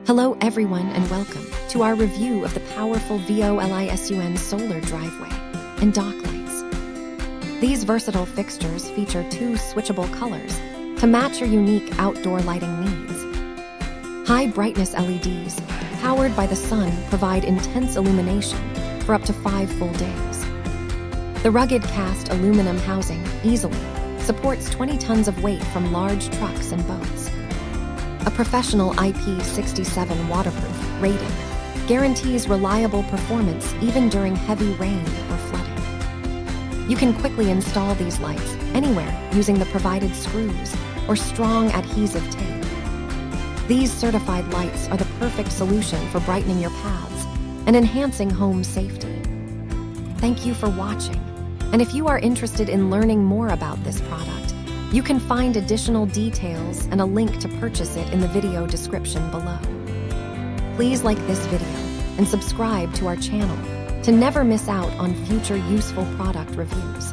Hello everyone and welcome to our review of the powerful VOLISUN Solar Driveway and Dock Lights. These versatile fixtures feature two switchable colors to match your unique outdoor lighting needs. High brightness LEDs, powered by the sun, provide intense illumination for up to 5 full days. The rugged cast aluminum housing easily supports 20 tons of weight from large trucks and boats. A professional IP67 waterproof rating guarantees reliable performance even during heavy rain or flooding. You can quickly install these lights anywhere using the provided screws or strong adhesive tape. These certified lights are the perfect solution for brightening your paths and enhancing home safety. Thank you for watching, and if you are interested in learning more about this product, you can find additional details and a link to purchase it in the video description below. Please like this video and subscribe to our channel to never miss out on future useful product reviews.